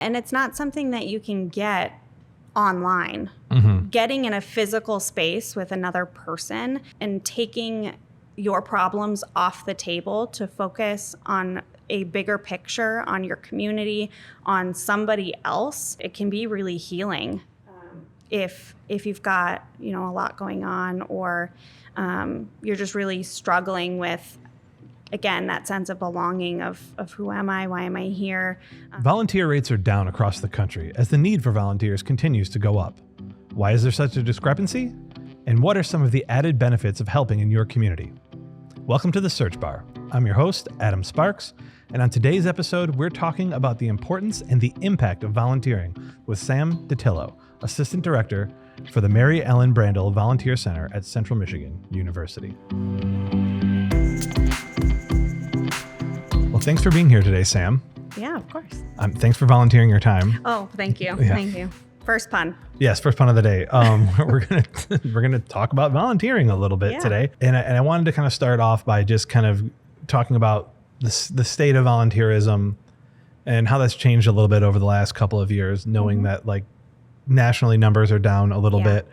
And it's not something that you can get online. Getting in a physical space with another person and taking your problems off the table to focus on a bigger picture, on your community, on somebody else, it can be really healing. If you've got, a lot going on, or you're just really struggling with, again, that sense of belonging of who am I? Why am I here? Volunteer rates are down across the country as the need for volunteers continues to go up. Why is there such a discrepancy? And what are some of the added benefits of helping in your community? Welcome to the Search Bar. I'm your host, Adam Sparks, and on today's episode, we're talking about the importance and the impact of volunteering with Sam Dattilo, Assistant Director for the Mary Ellen Brandell Volunteer Center at Central Michigan University. Well, thanks for being here today, Sam. Yeah, of course. Thanks for volunteering your time. Oh, thank you. Yeah. Thank you. First pun. Yes, first pun of the day. We're gonna talk about volunteering a little bit today, and I wanted to kind of start off by just kind of talking about the state of volunteerism and how that's changed a little bit over the last couple of years, knowing that like nationally numbers are down a little bit,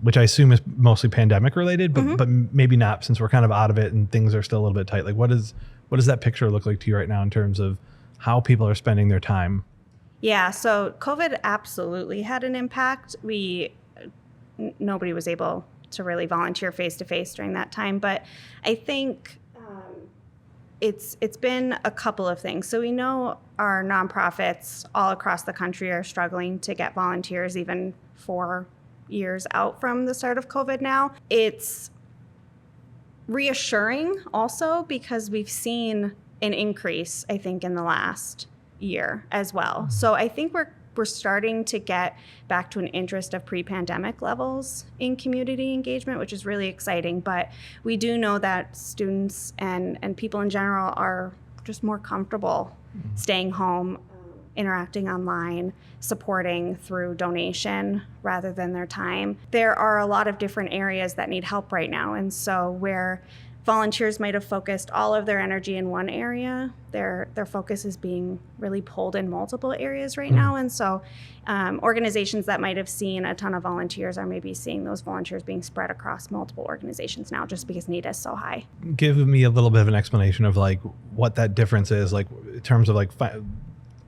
which I assume is mostly pandemic related, but maybe not, since we're kind of out of it and things are still a little bit tight. Like what does that picture look like to you right now in terms of how people are spending their time? Yeah, so COVID absolutely had an impact. Nobody was able to really volunteer face-to-face during that time, but I think it's been a couple of things. So we know our nonprofits all across the country are struggling to get volunteers even 4 years out from the start of COVID now. It's reassuring also because we've seen an increase, I think, in the last year as well. So I think we're starting to get back to an interest of pre-pandemic levels in community engagement, which is really exciting. But we do know that students and people in general are just more comfortable staying home, interacting online, supporting through donation rather than their time. There are a lot of different areas that need help right now. And so where volunteers might have focused all of their energy in one area, their focus is being really pulled in multiple areas right now. And so organizations that might have seen a ton of volunteers are maybe seeing those volunteers being spread across multiple organizations now just because need is so high. Give me a little bit of an explanation of like what that difference is, like in terms of like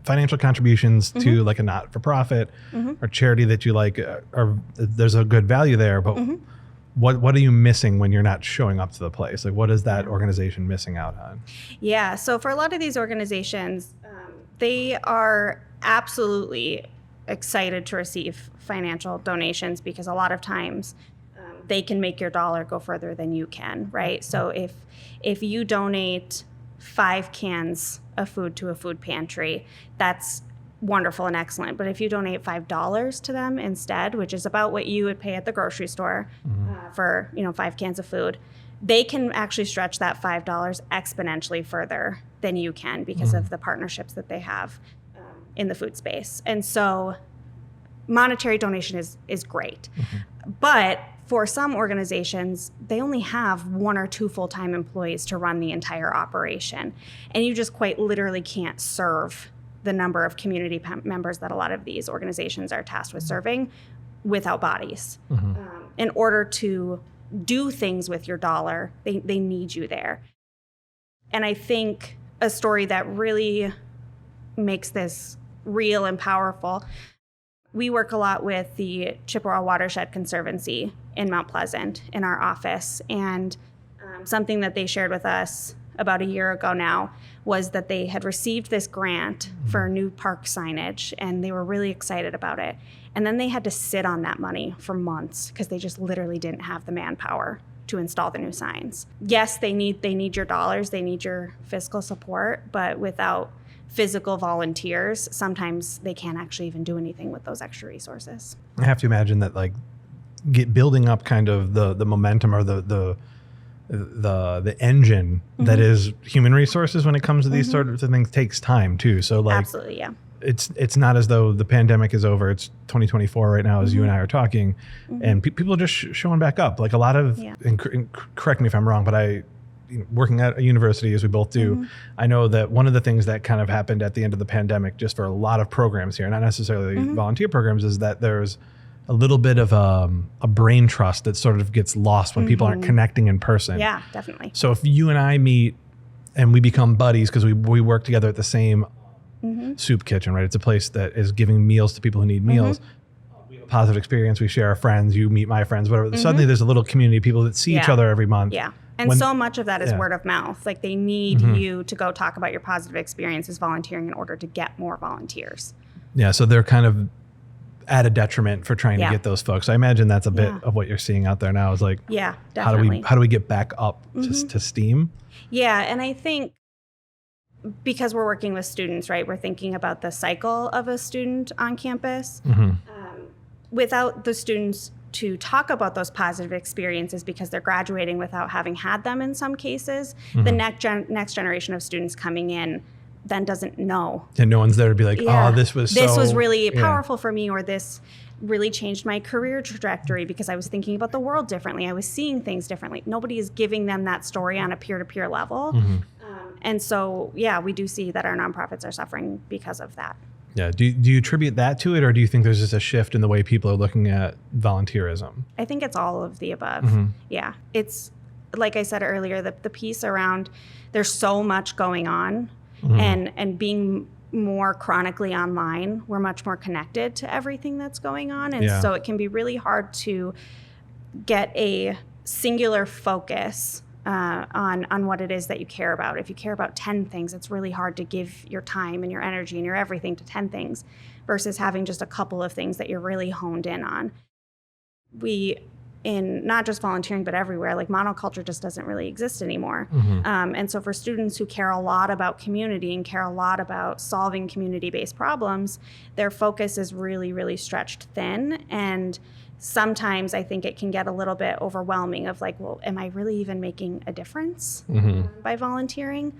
financial contributions to like a not-for-profit or charity that you like, or there's a good value there, but what are you missing when you're not showing up to the place? Like, what is that organization missing out on? Yeah, so for a lot of these organizations, they are absolutely excited to receive financial donations because a lot of times they can make your dollar go further than you can, right? So if you donate 5 cans of food to a food pantry, that's wonderful and excellent. But if you donate $5 to them instead, which is about what you would pay at the grocery store for 5 cans of food, they can actually stretch that $5 exponentially further than you can because of the partnerships that they have in the food space. And so monetary donation is great. But for some organizations, they only have 1 or 2 full-time employees to run the entire operation. And you just quite literally can't serve the number of community members that a lot of these organizations are tasked with serving without bodies. In order to do things with your dollar, they need you there. And I think a story that really makes this real and powerful, we work a lot with the Chippewa Watershed Conservancy in Mount Pleasant in our office. And something that they shared with us about a year ago now was that they had received this grant for new park signage, and they were really excited about it. And then they had to sit on that money for months because they just literally didn't have the manpower to install the new signs. Yes, they need your dollars, they need your fiscal support, but without physical volunteers, sometimes they can't actually even do anything with those extra resources. I have to imagine that like building up kind of the momentum or the engine that is human resources when it comes to these sort of things takes time too. So like absolutely, yeah. It's not as though the pandemic is over. It's 2024 right now as you and I are talking, and people are just showing back up. Like a lot of, and correct me if I'm wrong, but working at a university as we both do, I know that one of the things that kind of happened at the end of the pandemic, just for a lot of programs here, not necessarily volunteer programs, is that there's a little bit of a brain trust that sort of gets lost when people aren't connecting in person. Yeah, definitely. So if you and I meet and we become buddies because we work together at the same soup kitchen, right? It's a place that is giving meals to people who need meals. We have a positive experience. We share our friends. You meet my friends, whatever. Suddenly there's a little community of people that see each other every month. Yeah. And so much of that is word of mouth. Like they need you to go talk about your positive experiences volunteering in order to get more volunteers. Yeah. So they're kind of at a detriment for trying to get those folks. So I imagine that's a bit of what you're seeing out there now is like, definitely. How do we get back up to steam? Yeah. And I think because we're working with students, right, we're thinking about the cycle of a student on campus. Without the students to talk about those positive experiences because they're graduating without having had them in some cases, the next generation of students coming in then doesn't know. And no one's there to be like, oh, this was really powerful for me, or this really changed my career trajectory because I was thinking about the world differently. I was seeing things differently. Nobody is giving them that story on a peer-to-peer level. And so, we do see that our nonprofits are suffering because of that. Yeah. Do you attribute that to it, or do you think there's just a shift in the way people are looking at volunteerism? I think it's all of the above. Yeah. It's, like I said earlier, the piece around there's so much going on and being more chronically online, we're much more connected to everything that's going on. And so it can be really hard to get a singular focus on what it is that you care about. If you care about 10 things, it's really hard to give your time and your energy and your everything to 10 things versus having just a couple of things that you're really honed in on. We, in not just volunteering, but everywhere, like monoculture just doesn't really exist anymore. And so for students who care a lot about community and care a lot about solving community-based problems, their focus is really, really stretched thin. And sometimes I think it can get a little bit overwhelming of like, well, am I really even making a difference by volunteering?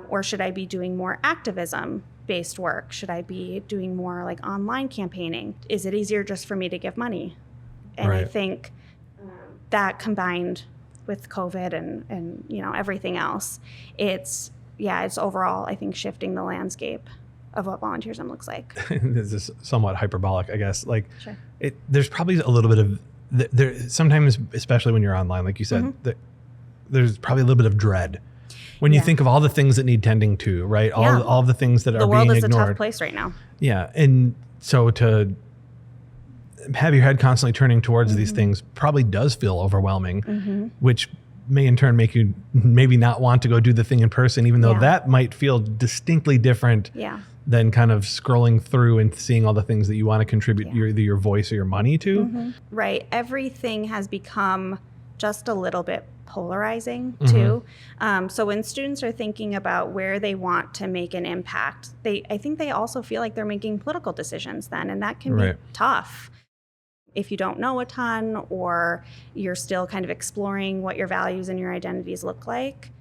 Or should I be doing more activism-based work? Should I be doing more like online campaigning? Is it easier just for me to give money? And I think that combined with COVID and everything else, it's overall, I think, shifting the landscape of what volunteerism looks like. This is somewhat hyperbolic, I guess. Like, there's probably a little bit of there. Sometimes, especially when you're online, like you said, there's probably a little bit of dread when you think of all the things that need tending to, right? All the things that are being ignored. The world is a tough place right now. Yeah, and so to have your head constantly turning towards these things probably does feel overwhelming, which may in turn make you maybe not want to go do the thing in person, even though that might feel distinctly different than kind of scrolling through and seeing all the things that you want to contribute either your voice or your money to. Right. Everything has become just a little bit polarizing too. So when students are thinking about where they want to make an impact, I think they also feel like they're making political decisions then, and that can be tough. If you don't know a ton, or you're still kind of exploring what your values and your identities look like.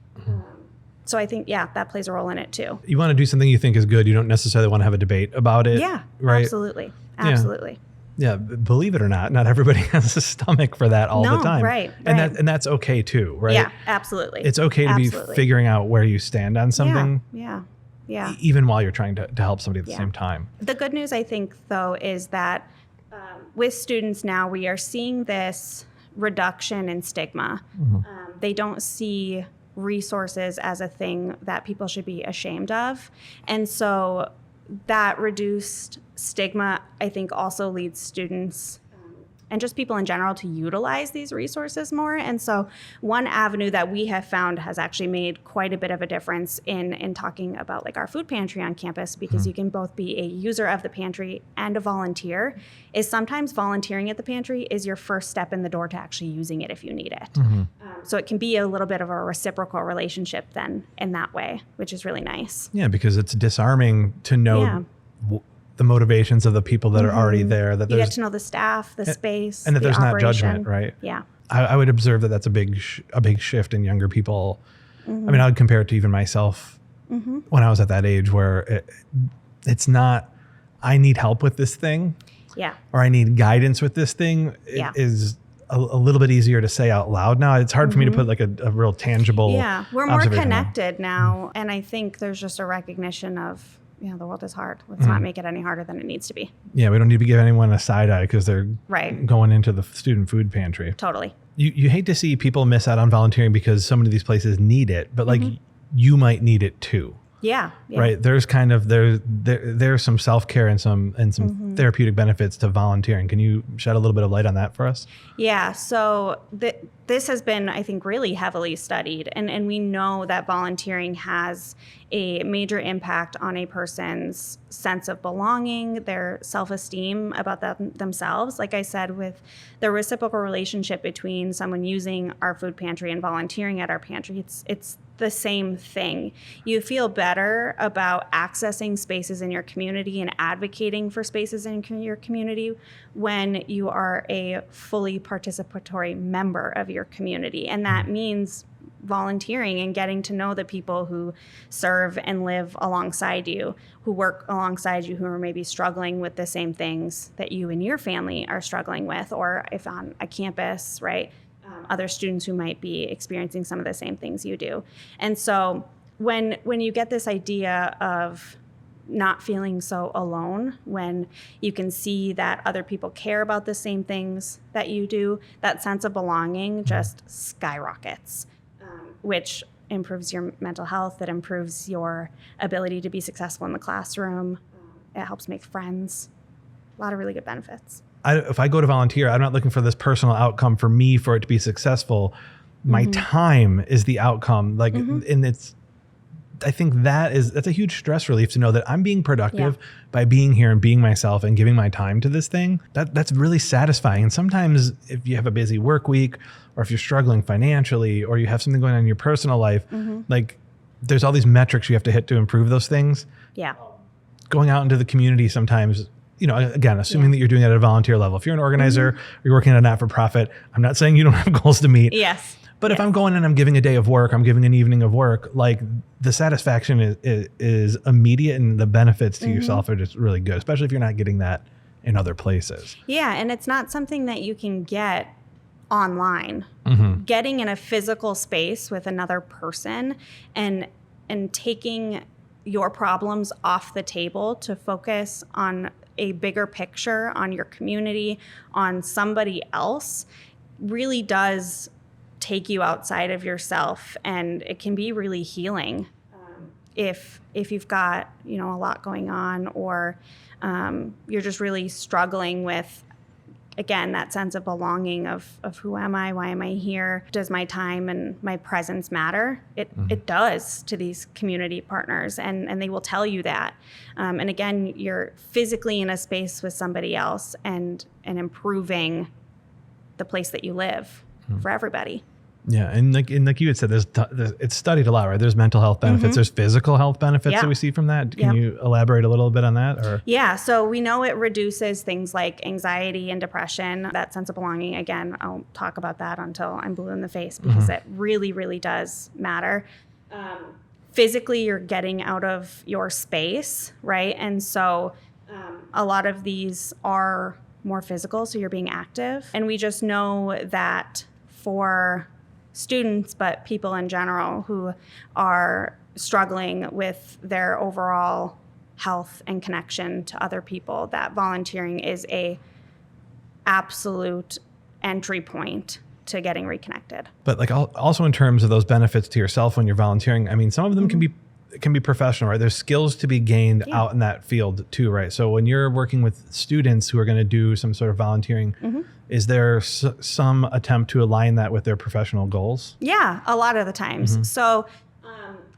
So I think, that plays a role in it too. You want to do something you think is good. You don't necessarily want to have a debate about it. Yeah, right? Absolutely. Absolutely. Yeah, believe it or not everybody has a stomach for that all the time. Right. And that's okay too, right? Yeah, absolutely. It's okay to be figuring out where you stand on something. Yeah. Even while you're trying to help somebody at the same time. The good news, I think, though, is that with students now, we are seeing this reduction in stigma. They don't see resources as a thing that people should be ashamed of. And so that reduced stigma, I think, also leads students and just people in general to utilize these resources more. And so one avenue that we have found has actually made quite a bit of a difference in talking about like our food pantry on campus, because you can both be a user of the pantry and a volunteer, is sometimes volunteering at the pantry is your first step in the door to actually using it if you need it. So it can be a little bit of a reciprocal relationship then in that way, which is really nice. Yeah, because it's disarming to know the motivations of the people that are already there. That you get to know the staff, the space, and that there's operation. not judgment, right? Yeah. I would observe that that's a big shift in younger people. I mean, I would compare it to even myself when I was at that age, where it's not, I need help with this thing, or I need guidance with this thing. It is, a little bit easier to say out loud now. It's hard for me to put like a real tangible. Yeah, we're more observation on. connected now. And I think there's just a recognition of, the world is hard. Let's not make it any harder than it needs to be. Yeah, we don't need to give anyone a side eye because they're Right. going into the student food pantry. Totally. You hate to see people miss out on volunteering because so many of these places need it, but like you might need it too. Yeah. Right. There's kind of there's some self-care and some therapeutic benefits to volunteering. Can you shed a little bit of light on that for us? Yeah. So this has been, I think, really heavily studied. And we know that volunteering has a major impact on a person's sense of belonging, their self-esteem about themselves. Like I said, with the reciprocal relationship between someone using our food pantry and volunteering at our pantry, it's the same thing. You feel better about accessing spaces in your community and advocating for spaces in your community when you are a fully participatory member of your community. And that means volunteering and getting to know the people who serve and live alongside you, who work alongside you, who are maybe struggling with the same things that you and your family are struggling with, or if on a campus, right? Other students who might be experiencing some of the same things you do. And so when you get this idea of not feeling so alone, when you can see that other people care about the same things that you do, that sense of belonging just skyrockets, which improves your mental health. It improves your ability to be successful in the classroom. It helps make friends. A lot of really good benefits. If I go to volunteer, I'm not looking for this personal outcome for me for it to be successful. My time is the outcome. Like, and I think that's a huge stress relief to know that I'm being productive by being here and being myself and giving my time to this thing. That's really satisfying. And sometimes if you have a busy work week, or if you're struggling financially, or you have something going on in your personal life, like there's all these metrics you have to hit to improve those things. Yeah. Going out into the community sometimes, again, assuming that you're doing it at a volunteer level. If you're an organizer or you're working at a not-for-profit, I'm not saying you don't have goals to meet. Yes. But if I'm going and I'm giving a day of work, I'm giving an evening of work, like the satisfaction is immediate and the benefits to yourself are just really good, especially if you're not getting that in other places. Yeah, and it's not something that you can get online. Getting in a physical space with another person and taking your problems off the table to focus on a bigger picture, on your community, on somebody else, really does take you outside of yourself, and it can be really healing if you've got a lot going on, or you're just really struggling with, again, that sense of belonging of who am I, why am I here, does my time and my presence matter? It does to these community partners, and they will tell you that. And again, you're physically in a space with somebody else and improving the place that you live for everybody. Yeah, and like you had said, it's studied a lot, right? There's mental health benefits, there's physical health benefits that we see from that. Can you elaborate a little bit on that? Or yeah, so we know it reduces things like anxiety and depression, that sense of belonging. Again, I'll talk about that until I'm blue in the face because it really, really does matter. Physically, you're getting out of your space, right? And so a lot of these are more physical, so you're being active. And we just know that for students, but people in general who are struggling with their overall health and connection to other people, that volunteering is a absolute entry point to getting reconnected. But like also in terms of those benefits to yourself when you're volunteering, I mean, some of them can be professional, right? There's skills to be gained out in that field too, right? So when you're working with students who are going to do some sort of volunteering, is there some attempt to align that with their professional goals? Yeah, a lot of the times. So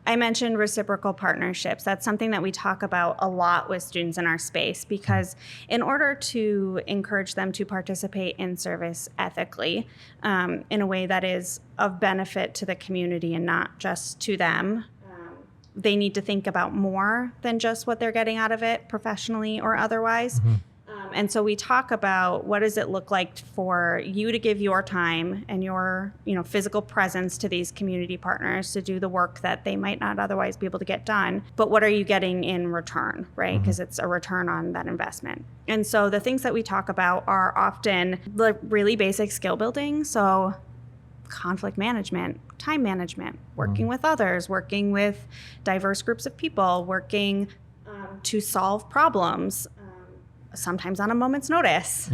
I mentioned reciprocal partnerships. That's something that we talk about a lot with students in our space, because in order to encourage them to participate in service ethically, in a way that is of benefit to the community and not just to them, they need to think about more than just what they're getting out of it professionally or otherwise. And so we talk about what does it look like for you to give your time and your, physical presence to these community partners to do the work that they might not otherwise be able to get done. But what are you getting in return, right? Because it's a return on that investment. And so the things that we talk about are often the really basic skill building. So conflict management, time management, working with others, working with diverse groups of people, working to solve problems, sometimes on a moment's notice,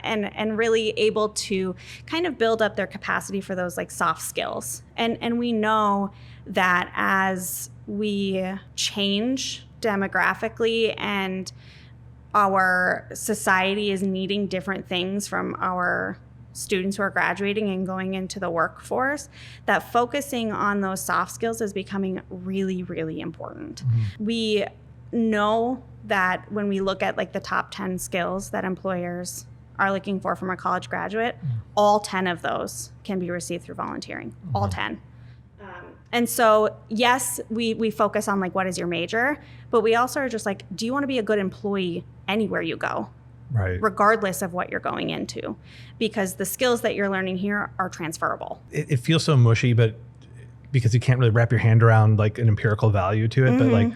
and really able to kind of build up their capacity for those like soft skills. And we know that as we change demographically and our society is needing different things from our students who are graduating and going into the workforce, that focusing on those soft skills is becoming really, really important. We know that when we look at like the top 10 skills that employers are looking for from a college graduate, all 10 of those can be received through volunteering, all 10. And so, yes, we focus on like, what is your major? But we also are just like, do you want to be a good employee anywhere you go? Right. Regardless of what you're going into, because the skills that you're learning here are transferable. It feels so mushy, but because you can't really wrap your hand around like an empirical value to it, but like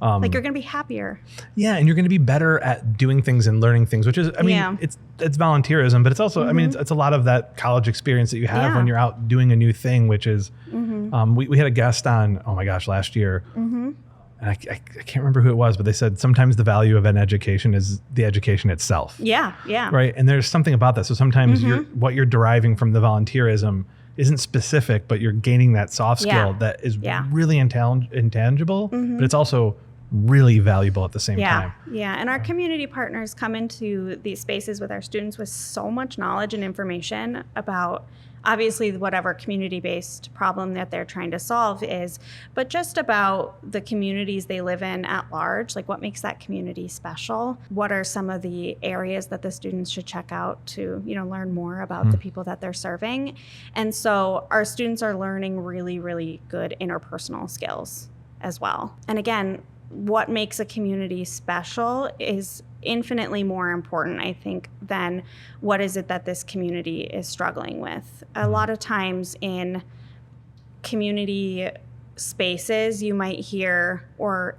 you're going to be happier. Yeah. And you're going to be better at doing things and learning things, which is, I mean, it's volunteerism, but it's also, I mean, it's a lot of that college experience that you have when you're out doing a new thing, which is, we had a guest on, oh my gosh, last year. And I can't remember who it was, but they said sometimes the value of an education is the education itself. Yeah. Right. And there's something about that. So sometimes what you're deriving from the volunteerism isn't specific, but you're gaining that soft skill that is really intangible, but it's also really valuable at the same time. Yeah. And our community partners come into these spaces with our students with so much knowledge and information about obviously whatever community-based problem that they're trying to solve is, but just about the communities they live in at large, like what makes that community special? What are some of the areas that the students should check out to, learn more about the people that they're serving? And so our students are learning really, really good interpersonal skills as well. And again, what makes a community special is infinitely more important, I think, than what is it that this community is struggling with. A lot of times in community spaces, you might hear or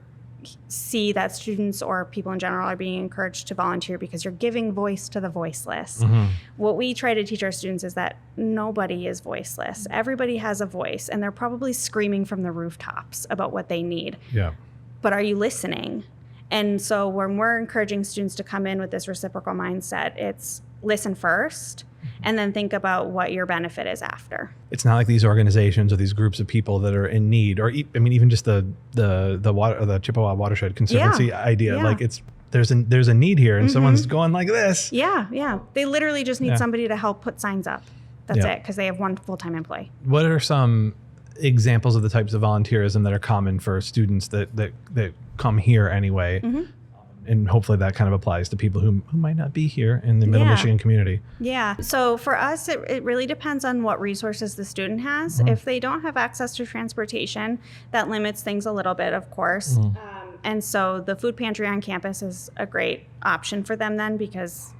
see that students or people in general are being encouraged to volunteer because you're giving voice to the voiceless. What we try to teach our students is that nobody is voiceless. Everybody has a voice, and they're probably screaming from the rooftops about what they need. But are you listening? And so when we're encouraging students to come in with this reciprocal mindset, it's listen first and then think about what your benefit is after. It's not like these organizations or these groups of people that are in need, or even just the Chippewa Watershed Conservancy idea. Like there's a need here, and someone's going like this. Yeah. They literally just need somebody to help put signs up. That's it, because they have one full-time employee. What are some examples of the types of volunteerism that are common for students that come here anyway? And hopefully that kind of applies to people who might not be here in the Middle Michigan community. Yeah. So for us, it really depends on what resources the student has. If they don't have access to transportation, that limits things a little bit, of course. And so the food pantry on campus is a great option for them then, because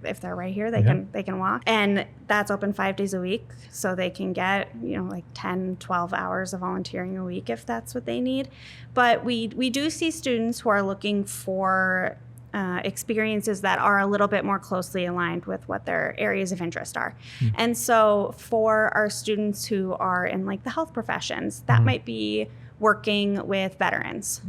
if they're right here, they can walk. And that's open 5 days a week. So they can get, like 10, 12 hours of volunteering a week if that's what they need. But we do see students who are looking for experiences that are a little bit more closely aligned with what their areas of interest are. And so for our students who are in like the health professions, that might be working with veterans.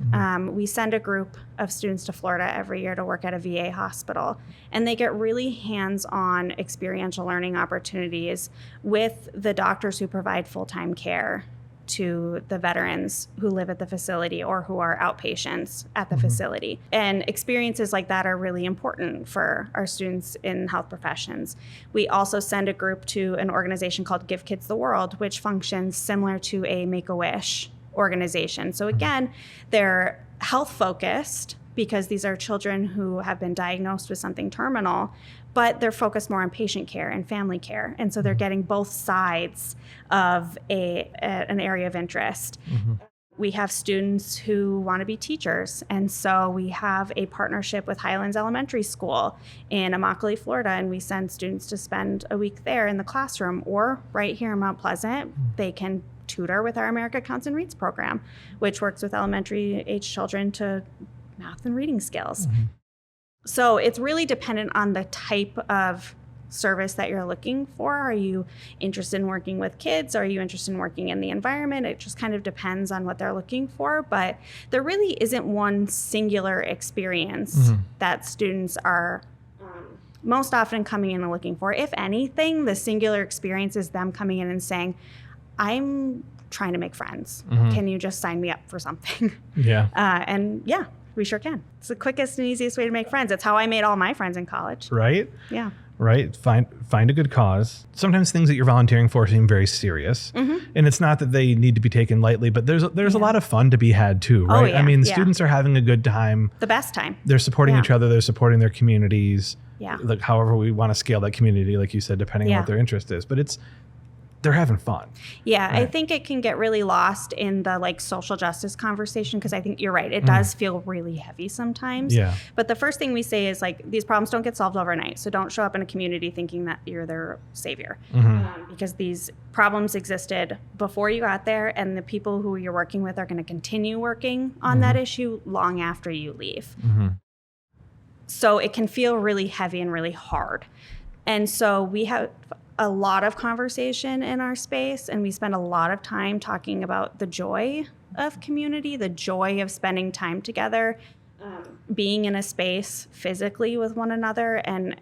We send a group of students to Florida every year to work at a VA hospital, and they get really hands-on experiential learning opportunities with the doctors who provide full-time care to the veterans who live at the facility or who are outpatients at the facility. And experiences like that are really important for our students in health professions. We also send a group to an organization called Give Kids the World, which functions similar to a Make-A-Wish organization. So again, they're health focused because these are children who have been diagnosed with something terminal, but they're focused more on patient care and family care. And so they're getting both sides of an area of interest. We have students who want to be teachers. And so we have a partnership with Highlands Elementary School in Immokalee, Florida, and we send students to spend a week there in the classroom, or right here in Mount Pleasant, they can tutor with our America Counts and Reads program, which works with elementary age children to math and reading skills. So it's really dependent on the type of service that you're looking for. Are you interested in working with kids? Are you interested in working in the environment? It just kind of depends on what they're looking for, but there really isn't one singular experience that students are most often coming in and looking for. If anything, the singular experience is them coming in and saying, I'm trying to make friends. Can you just sign me up for something? And yeah, we sure can. It's the quickest and easiest way to make friends. It's how I made all my friends in college. Right? Yeah. Right? Find a good cause. Sometimes things that you're volunteering for seem very serious. And it's not that they need to be taken lightly, but there's a lot of fun to be had too, right? yeah, I mean, students are having a good time. The best time. They're supporting each other. They're supporting their communities. Yeah. Like however we want to scale that community, like you said, depending on what their interest is. But they're having fun. Yeah, right. I think it can get really lost in the like social justice conversation, because I think you're right. It does feel really heavy sometimes. Yeah. But the first thing we say is like, these problems don't get solved overnight. So don't show up in a community thinking that you're their savior, because these problems existed before you got there, and the people who you're working with are going to continue working on that issue long after you leave. So it can feel really heavy and really hard. And so we have a lot of conversation in our space, and we spend a lot of time talking about the joy of community, the joy of spending time together, being in a space physically with one another, and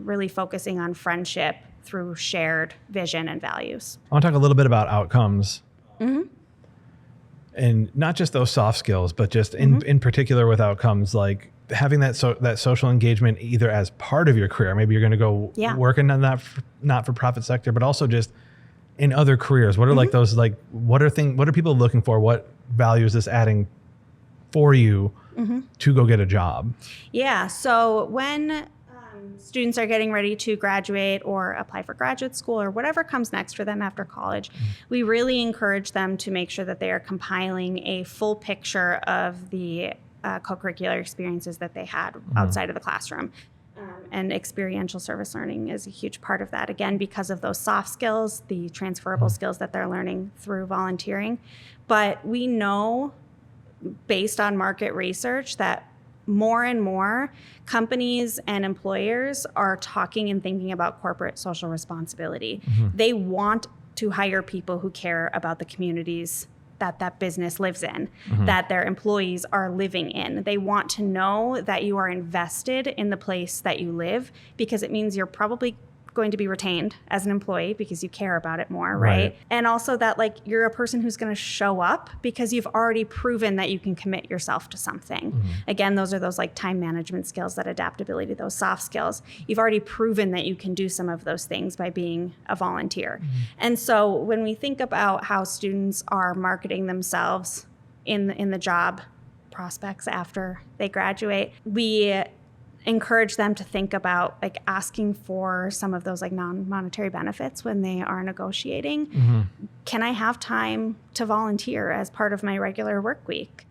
really focusing on friendship through shared vision and values. I want to talk a little bit about outcomes. And not just those soft skills, but just in particular with outcomes, like having that social engagement either as part of your career. Maybe you're going to go work in that not-for-profit sector, but also just in other careers. What are like those, like, what are people looking for? What value is this adding for you to go get a job? Yeah. So when students are getting ready to graduate or apply for graduate school or whatever comes next for them after college, we really encourage them to make sure that they are compiling a full picture of the co-curricular experiences that they had outside of the classroom. And experiential service learning is a huge part of that, again, because of those soft skills, the transferable skills that they're learning through volunteering. But we know, based on market research, that more and more companies and employers are talking and thinking about corporate social responsibility. They want to hire people who care about the communities that business lives in, that their employees are living in. They want to know that you are invested in the place that you live, because it means you're probably going to be retained as an employee because you care about it more, right? And also that like you're a person who's going to show up because you've already proven that you can commit yourself to something. Again, those are those like time management skills, that adaptability, those soft skills. You've already proven that you can do some of those things by being a volunteer. And so when we think about how students are marketing themselves in the job prospects after they graduate, we encourage them to think about like asking for some of those like non-monetary benefits when they are negotiating. Can I have time to volunteer as part of my regular work week?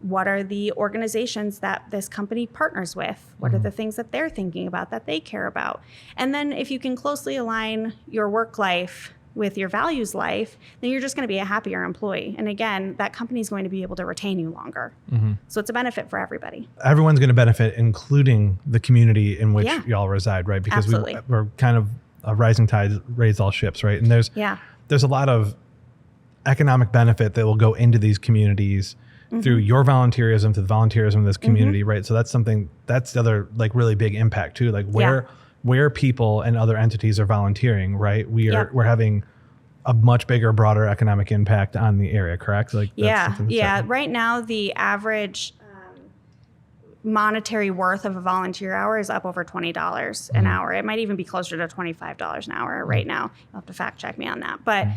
What are the organizations that this company partners with? What are the things that they're thinking about that they care about? And then if you can closely align your work life with your values life, then you're just going to be a happier employee. And again, that company is going to be able to retain you longer. So it's a benefit for everybody. Everyone's going to benefit, including the community in which y'all reside, right? Because we're kind of a rising tide raise all ships, right? And there's a lot of economic benefit that will go into these communities through your volunteerism, to the volunteerism of this community, right? So that's the other like really big impact too, like where people and other entities are volunteering, right? We're having a much bigger, broader economic impact on the area, correct? Like right now, the average monetary worth of a volunteer hour is up over $20 an hour. It might even be closer to $25 an hour right now. You'll have to fact check me on that, but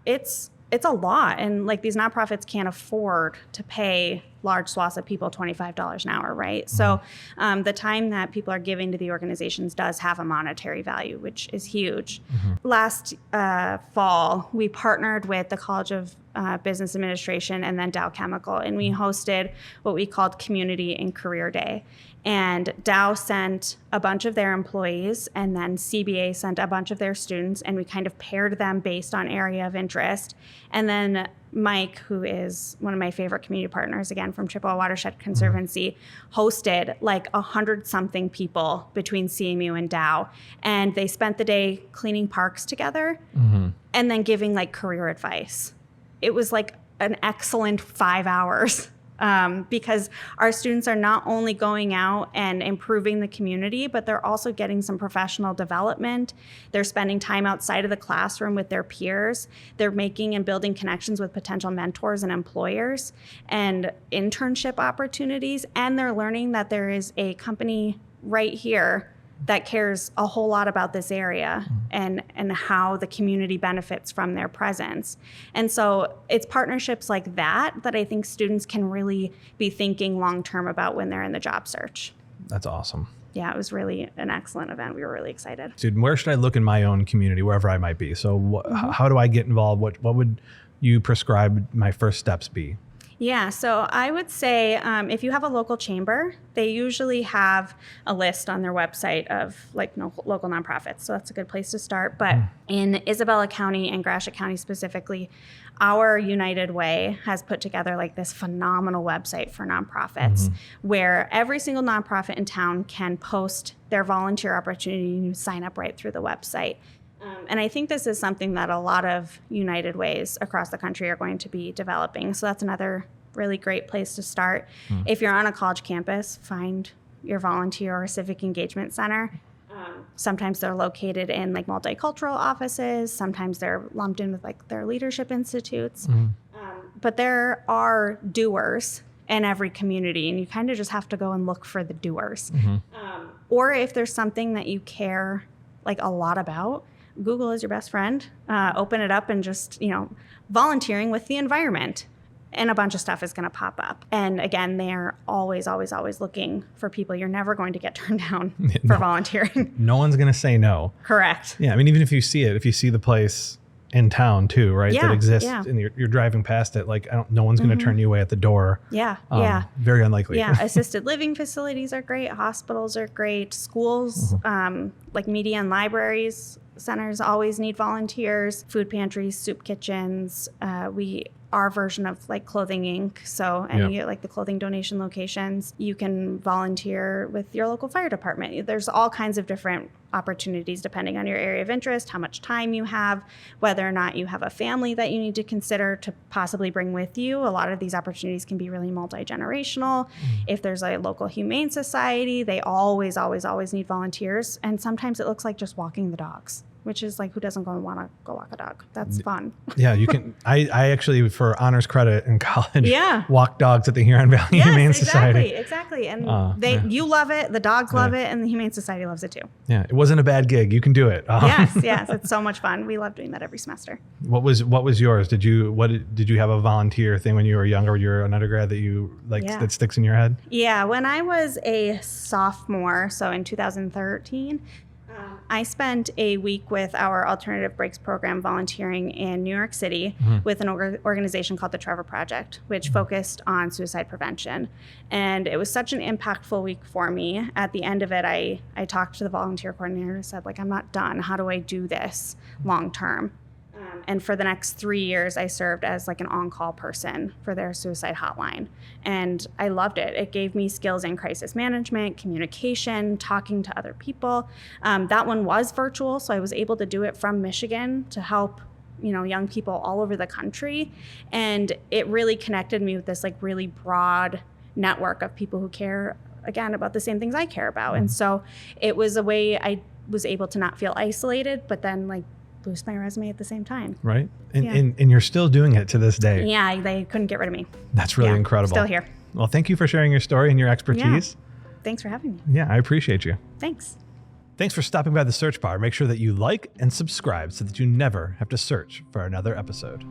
it's a lot, and like these nonprofits can't afford to pay large swaths of people $25 an hour, right? So the time that people are giving to the organizations does have a monetary value, which is huge. Last fall, we partnered with the College of Business Administration and then Dow Chemical, and we hosted what we called Community and Career Day. And Dow sent a bunch of their employees, and then CBA sent a bunch of their students, and we kind of paired them based on area of interest. And then Mike, who is one of my favorite community partners, again, from Chippewa Watershed Conservancy, hosted like 100-something people between CMU and Dow. And they spent the day cleaning parks together and then giving like career advice. It was like an excellent 5 hours. Because our students are not only going out and improving the community, but they're also getting some professional development. They're spending time outside of the classroom with their peers. They're making and building connections with potential mentors and employers and internship opportunities. And they're learning that there is a company right here that cares a whole lot about this area and how the community benefits from their presence. And so it's partnerships like that I think students can really be thinking long-term about when they're in the job search. That's awesome. Yeah, it was really an excellent event. We were really excited. Dude, where should I look in my own community, wherever I might be? So how do I get involved? What would you prescribe my first steps be? Yeah, so I would say if you have a local chamber, they usually have a list on their website of like local nonprofits. So that's a good place to start. But in Isabella County and Gratiot County specifically, our United Way has put together like this phenomenal website for nonprofits where every single nonprofit in town can post their volunteer opportunity and you sign up right through the website. And I think this is something that a lot of United Ways across the country are going to be developing. So that's another really great place to start. If you're on a college campus, find your volunteer or civic engagement center. Sometimes they're located in like multicultural offices. Sometimes they're lumped in with like their leadership institutes. But there are doers in every community, and you kind of just have to go and look for the doers. Or if there's something that you care like a lot about, Google is your best friend. Open it up and just, volunteering with the environment. And a bunch of stuff is going to pop up. And again, they're always, always, always looking for people. You're never going to get turned down for volunteering. No one's going to say no. Correct. Yeah. I mean, even if you see it, if you see the place in town too, right? Yeah, that exists yeah. and you're driving past it, like, no one's going to turn you away at the door. Yeah. Very unlikely. Yeah. Assisted living facilities are great. Hospitals are great. Schools, like media and libraries centers always need volunteers. Food pantries, soup kitchens. Our version of like Clothing Inc. So any like the clothing donation locations, you can volunteer with your local fire department. There's all kinds of different opportunities depending on your area of interest, how much time you have, whether or not you have a family that you need to consider to possibly bring with you. A lot of these opportunities can be really multi-generational. If there's a local humane society, they always, always, always need volunteers. And sometimes it looks like just walking the dogs, which is like, who doesn't want to go walk a dog? That's fun. Yeah, you can. I actually, for honors credit in college, Yeah. walked dogs at the Huron Valley Humane Society. Exactly. And you love it, the dogs love it, and the Humane Society loves it too. Yeah, it wasn't a bad gig. You can do it. Yes, it's so much fun. We love doing that every semester. What was yours? Did you have a volunteer thing when you were younger, when you were an undergrad that you that sticks in your head? Yeah, when I was a sophomore, so in 2013. I spent a week with our Alternative Breaks program volunteering in New York City with an organization called the Trevor Project, which focused on suicide prevention. And it was such an impactful week for me. At the end of it, I talked to the volunteer coordinator and said, I'm not done. How do I do this long term? And for the next 3 years, I served as like an on-call person for their suicide hotline. And I loved it. It gave me skills in crisis management, communication, talking to other people. That one was virtual, so I was able to do it from Michigan to help young people all over the country. And it really connected me with this like really broad network of people who care, again, about the same things I care about. And so it was a way I was able to not feel isolated, but then like boost my resume at the same time. Right. And you're still doing it to this day. Yeah, they couldn't get rid of me. That's really incredible. Still here. Well, thank you for sharing your story and your expertise. Yeah. Thanks for having me. Yeah, I appreciate you. Thanks. Thanks for stopping by the search bar. Make sure that you like and subscribe so that you never have to search for another episode.